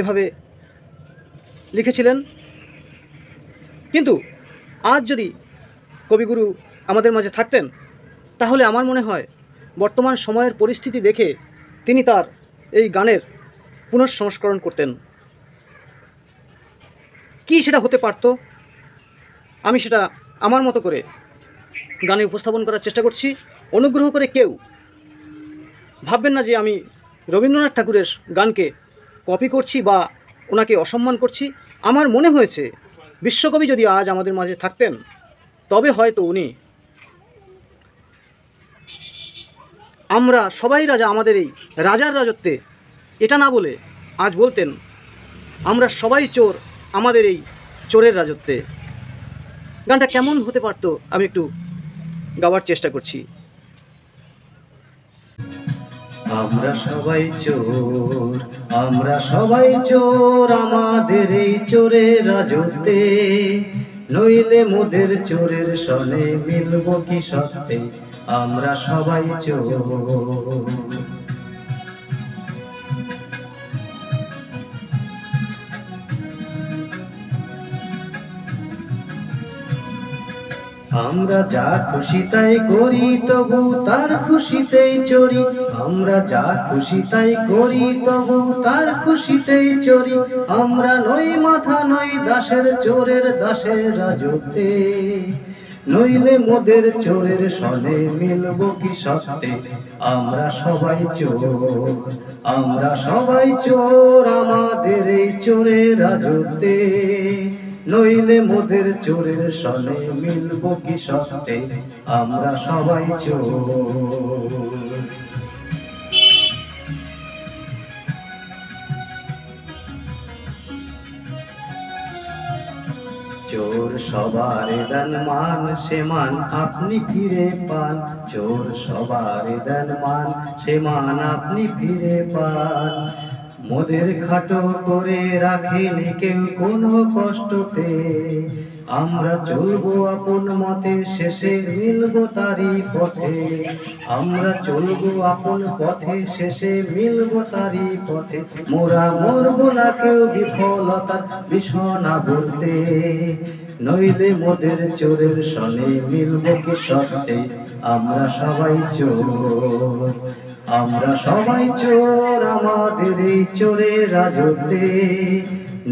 এভাবে লিখেছিলেন। কিন্তু আজ যদি কবিগুরু আমাদের মাঝে থাকতেন, তাহলে আমার মনে হয় বর্তমান সময়ের পরিস্থিতি দেখে তিনি তার এই গানের পুনঃসংস্করণ করতেন। কি সেটা হতে পারত, আমি সেটা আমার মতো করে গানে উপস্থাপন করার চেষ্টা করছি। অনুগ্রহ করে কেউ ভাববেন না যে আমি রবীন্দ্রনাথ ঠাকুরের গানকে কপি করছি বা ওনাকে অসম্মান করছি। আমার মনে হয়েছে বিশ্বকবি যদি আজ আমাদের মাঝে থাকতেন, তবে হয়তো উনি আমরা সবাই রাজা আমাদের এই রাজার রাজত্বে এটা না বলে আজ বলতেন আমরা সবাই চোর আমাদের এই চোরের রাজত্বে। গানটা কেমন হতে পারতো আমি একটু গাওয়ার চেষ্টা করছি। আমরা সবাই চোর, আমরা সবাই চোর আমাদের এই চোরের রাজত্বে, নইলে মোদের চোরের সনে মিলব কি সত্যে, আমরা সবাই চোর। আমরা যা খুশি তাই করি তবু তার খুশিতেই চরি, আমরা যা খুশি তাই করি তবু তার খুশিতেই চরি, আমরা নই মাথা নই দাসের চোরের দাসের রাজত্বে, নইলে মোদের চোরের সনে মিলব কি সত্যে, আমরা সবাই চোর, আমরা সবাই চোর আমাদের এই চোরের রাজত্বে, নইলে মোদের চোরের সনে মিলব কি সত্যে, আমরা সবাই চোর। চোর সবার দেন মান, সে মান আপনি ফিরে পান, চোর সবার দেন মান, সে মান আপনি ফিরে পান, মোদের খাটো করে রাখেনি কেউ কোনো কষ্টতে, আমরা চলবো আপন মতে শেষে মিলবো তারই পথে, আমরা চলবো আপন পথে শেষে মিলবো তারই পথে, মোরা মরবো না কেউ বিফলতার বিষণা বলতে, নইলে মোদের চোরের সনে মিলব কি সত্যে, আমরা সবাই চোর, আমরা সবাই চোর আমাদের এই চোরের রাজত্বে,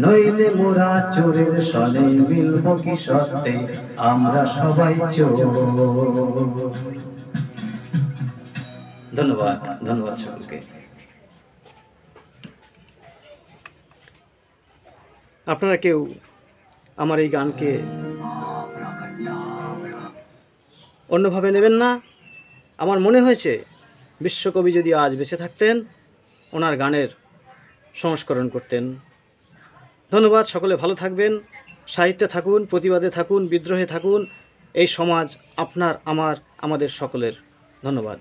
নইলে মোরা চোরের সনে মিলব কি সত্যে, আমরা সবাই চোর। ধন্যবাদ, ধন্যবাদ সকলকে। আপনারা কেউ আমার এই গানকে অন্যভাবে নেবেন না। আমার মনে হয়েছে বিশ্বকবি যদি আজ বেঁচে থাকতেন, ওনার গানের সংস্করণ করতেন। ধন্যবাদ, সকলে ভালো থাকবেন, সাহিত্যে থাকুন, প্রতিবাদে থাকুন, বিদ্রোহে থাকুন। এই সমাজ আপনার, আমার, আমাদের সকলের। ধন্যবাদ।